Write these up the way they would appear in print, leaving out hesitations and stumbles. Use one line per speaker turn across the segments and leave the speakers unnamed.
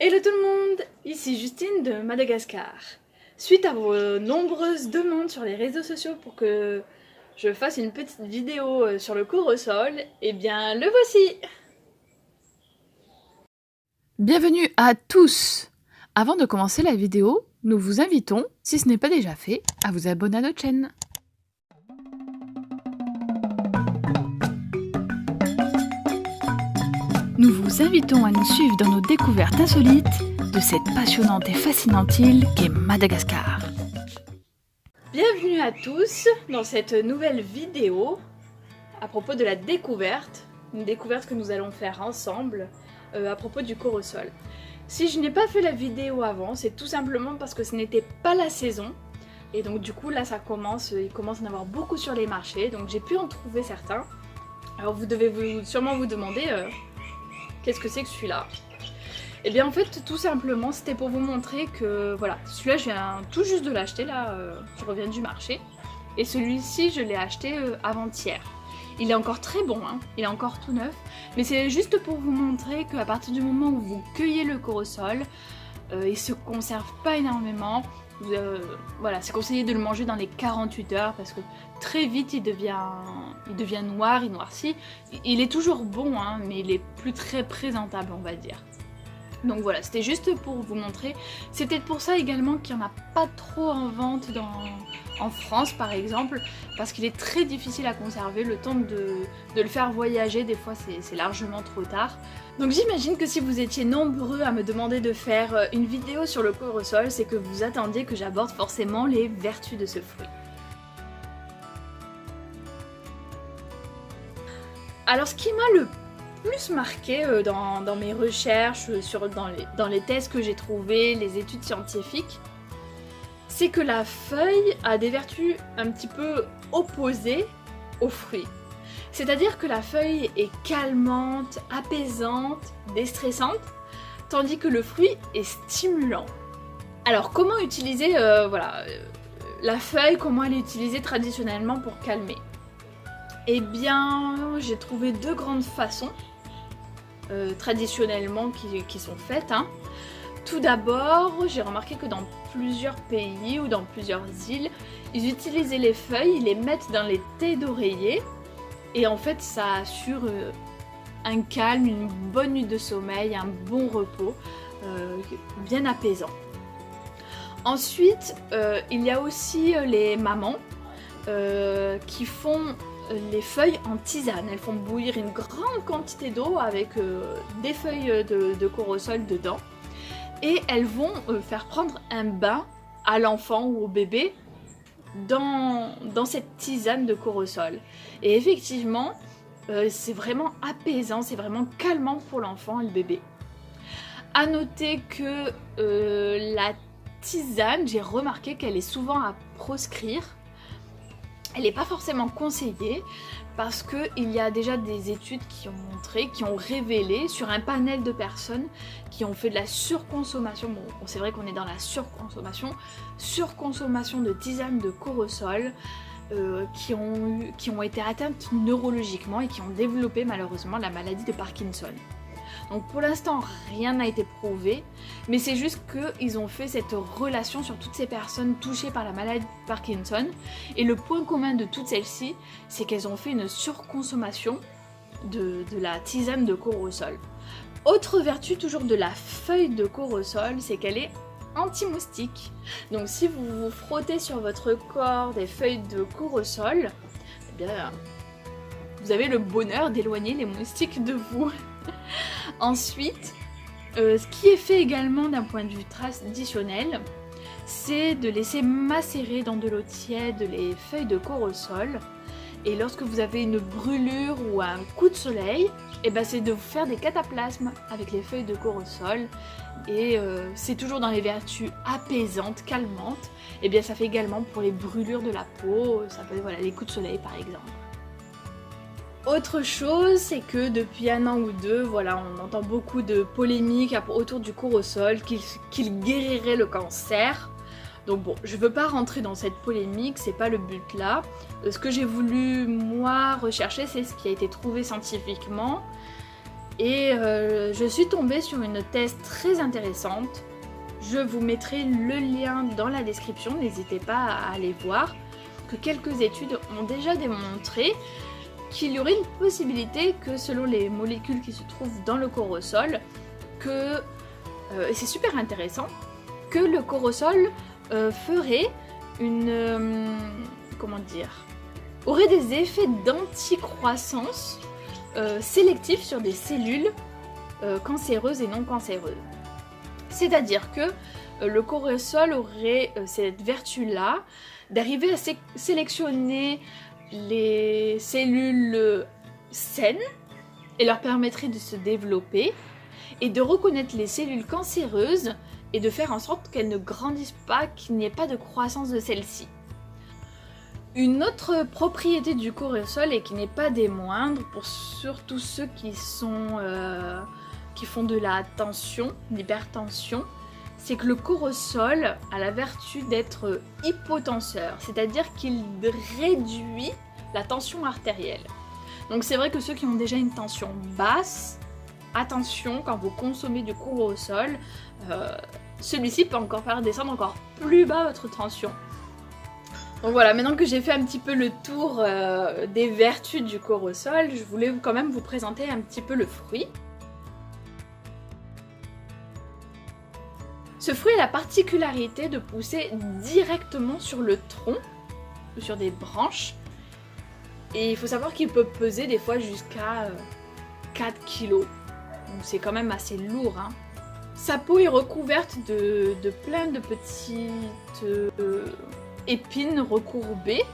Hello tout le monde, ici Justine de Madagascar. Suite à vos nombreuses demandes sur les réseaux sociaux pour que je fasse une petite vidéo sur le cours au sol, eh bien le voici.
Bienvenue à tous! Avant de commencer la vidéo, nous vous invitons, si ce n'est pas déjà fait, à vous abonner à notre chaîne. Nous vous invitons à nous suivre dans nos découvertes insolites de cette passionnante et fascinante île qu'est Madagascar.
Bienvenue à tous dans cette nouvelle vidéo à propos de la découverte, une découverte que nous allons faire ensemble à propos du cours au sol. Si je n'ai pas fait la vidéo avant, c'est tout simplement parce que ce n'était pas la saison. Et donc du coup là ça commence, il commence à en avoir beaucoup sur les marchés, donc j'ai pu en trouver certains. Alors vous devez sûrement vous demander qu'est-ce que c'est que celui-là? Et bien en fait tout simplement c'était pour vous montrer que voilà, celui-là je viens tout juste de l'acheter là, je reviens du marché. Et celui-ci je l'ai acheté avant-hier. Il est encore très bon, hein, il est encore tout neuf, mais c'est juste pour vous montrer qu'à partir du moment où vous cueillez le corosol, il se conserve pas énormément. Voilà, c'est conseillé de le manger dans les 48 heures parce que très vite il devient noir, il noircit. Il est toujours bon, hein, mais il est plus très présentable, on va dire. Donc voilà, c'était juste pour vous montrer. C'est peut-être pour ça également qu'il n'y en a pas trop en vente en France par exemple, parce qu'il est très difficile à conserver, le temps de le faire voyager, des fois c'est largement trop tard. Donc j'imagine que si vous étiez nombreux à me demander de faire une vidéo sur le cours au sol, c'est que vous attendiez que j'aborde forcément les vertus de ce fruit. Alors ce qui m'a le plus marqué dans mes recherches, dans les thèses que j'ai trouvées, les études scientifiques, c'est que la feuille a des vertus un petit peu opposées au fruit. C'est-à-dire que la feuille est calmante, apaisante, déstressante, tandis que le fruit est stimulant. Alors comment utiliser la feuille, comment elle est utilisée traditionnellement pour calmer? Eh bien, j'ai trouvé deux grandes façons traditionnellement qui sont faites. Hein. Tout d'abord, j'ai remarqué que dans plusieurs pays ou dans plusieurs îles, ils utilisaient les feuilles, ils les mettent dans les thés d'oreiller et en fait ça assure un calme, une bonne nuit de sommeil, un bon repos, bien apaisant. Ensuite, il y a aussi les mamans qui font les feuilles en tisane. Elles font bouillir une grande quantité d'eau avec des feuilles de corosol dedans et elles vont faire prendre un bain à l'enfant ou au bébé dans cette tisane de corosol. Et effectivement, c'est vraiment apaisant, c'est vraiment calmant pour l'enfant et le bébé. À noter que la tisane, j'ai remarqué qu'elle est souvent à proscrire. Elle n'est pas forcément conseillée parce qu'il y a déjà des études qui ont montré, qui ont révélé sur un panel de personnes qui ont fait de la surconsommation, bon c'est vrai qu'on est dans la surconsommation de tisanes de corosol qui ont été atteintes neurologiquement et qui ont développé malheureusement la maladie de Parkinson. Donc pour l'instant, rien n'a été prouvé, mais c'est juste qu'ils ont fait cette relation sur toutes ces personnes touchées par la maladie de Parkinson. Et le point commun de toutes celles-ci, c'est qu'elles ont fait une surconsommation de la tisane de corosol. Autre vertu toujours de la feuille de corosol, c'est qu'elle est anti-moustique. Donc si vous vous frottez sur votre corps des feuilles de corosol, eh bien, vous avez le bonheur d'éloigner les moustiques de vous. Ensuite, ce qui est fait également d'un point de vue traditionnel, c'est de laisser macérer dans de l'eau tiède les feuilles de corosol. Et lorsque vous avez une brûlure ou un coup de soleil, eh ben c'est de vous faire des cataplasmes avec les feuilles de corosol. Et c'est toujours dans les vertus apaisantes, calmantes. Et bien ça fait également pour les brûlures de la peau, ça peut être les coups de soleil par exemple. Autre chose, c'est que depuis un an ou deux, voilà, on entend beaucoup de polémiques autour du cours au sol, qu'il guérirait le cancer. Donc bon, je veux pas rentrer dans cette polémique, c'est pas le but là. Ce que j'ai voulu moi rechercher, c'est ce qui a été trouvé scientifiquement. Et je suis tombée sur une thèse très intéressante. Je vous mettrai le lien dans la description, n'hésitez pas à aller voir, que quelques études ont déjà démontré qu'il y aurait une possibilité que selon les molécules qui se trouvent dans le corosol, et c'est super intéressant, que le corosol ferait aurait des effets d'anticroissance sélectifs sur des cellules cancéreuses et non cancéreuses. C'est-à-dire que le corosol aurait cette vertu-là d'arriver à sélectionner les cellules saines et leur permettrait de se développer et de reconnaître les cellules cancéreuses et de faire en sorte qu'elles ne grandissent pas, qu'il n'y ait pas de croissance de celles-ci. Une autre propriété du corosol, et qui n'est pas des moindres, pour surtout ceux qui font de la tension, l'hypertension, c'est que le corosol a la vertu d'être hypotenseur, c'est-à-dire qu'il réduit la tension artérielle. Donc c'est vrai que ceux qui ont déjà une tension basse, attention quand vous consommez du corosol, celui-ci peut encore faire descendre encore plus bas votre tension. Donc voilà, maintenant que j'ai fait un petit peu le tour des vertus du corosol, je voulais quand même vous présenter un petit peu le fruit. Ce fruit a la particularité de pousser directement sur le tronc, ou sur des branches, et il faut savoir qu'il peut peser des fois jusqu'à 4 kg. Donc c'est quand même assez lourd, hein. Sa peau est recouverte de plein de petites épines recourbées,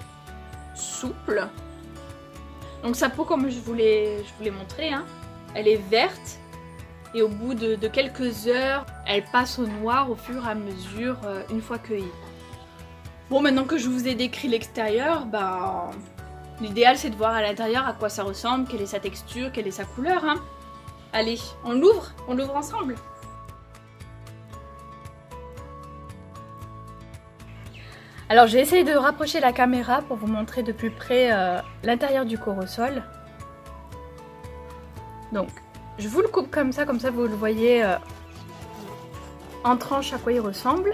souples. Donc sa peau, comme je vous l'ai montré, hein, elle est verte et au bout de quelques heures, elle passe au noir au fur et à mesure une fois cueillie. Bon, maintenant que je vous ai décrit l'extérieur, l'idéal c'est de voir à l'intérieur à quoi ça ressemble, quelle est sa texture, quelle est sa couleur, hein. Allez, on l'ouvre ensemble. Alors j'ai essayé de rapprocher la caméra pour vous montrer de plus près l'intérieur du corosol. Donc je vous le coupe comme ça vous le voyez en tranche à quoi il ressemble.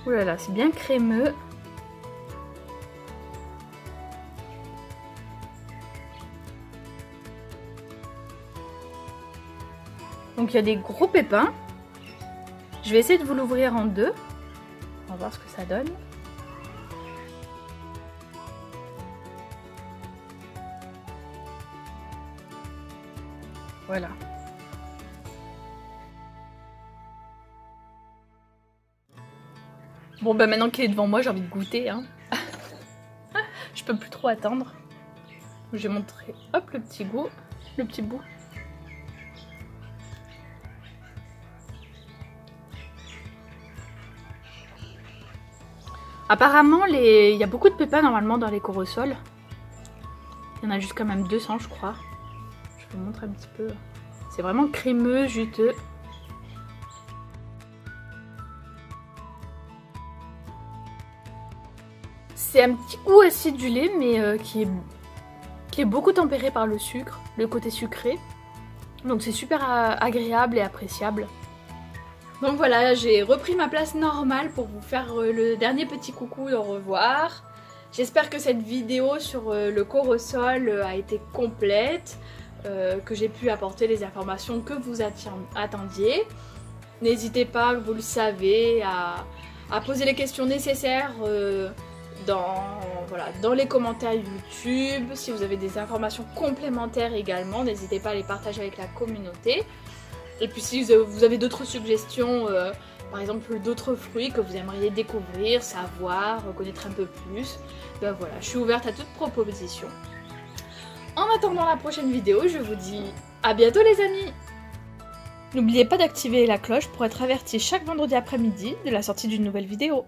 Ouh là là, c'est bien crémeux. Donc il y a des gros pépins. Je vais essayer de vous l'ouvrir en deux. On va voir ce que ça donne. Voilà. Bon maintenant qu'il est devant moi, j'ai envie de goûter, hein. Je peux plus trop attendre. Je vais montrer, hop, le petit goût, le petit bout. Apparemment, il y a beaucoup de pépins normalement dans les corosols. Il y en a juste quand même 200, je crois. Je vous montre un petit peu. C'est vraiment crémeux, juteux. C'est un petit goût acidulé, mais qui est beaucoup tempéré par le sucre, le côté sucré. Donc c'est super agréable et appréciable. Donc voilà, j'ai repris ma place normale pour vous faire le dernier petit coucou au revoir. J'espère que cette vidéo sur le corosol a été complète, que j'ai pu apporter les informations que vous attendiez. N'hésitez pas, vous le savez, à poser les questions nécessaires dans les commentaires YouTube. Si vous avez des informations complémentaires également, n'hésitez pas à les partager avec la communauté. Et puis si vous avez d'autres suggestions, par exemple d'autres fruits que vous aimeriez découvrir, savoir, connaître un peu plus, ben voilà, je suis ouverte à toute proposition. En attendant la prochaine vidéo, je vous dis à bientôt les amis! N'oubliez pas d'activer la cloche pour être averti chaque vendredi après-midi de la sortie d'une nouvelle vidéo.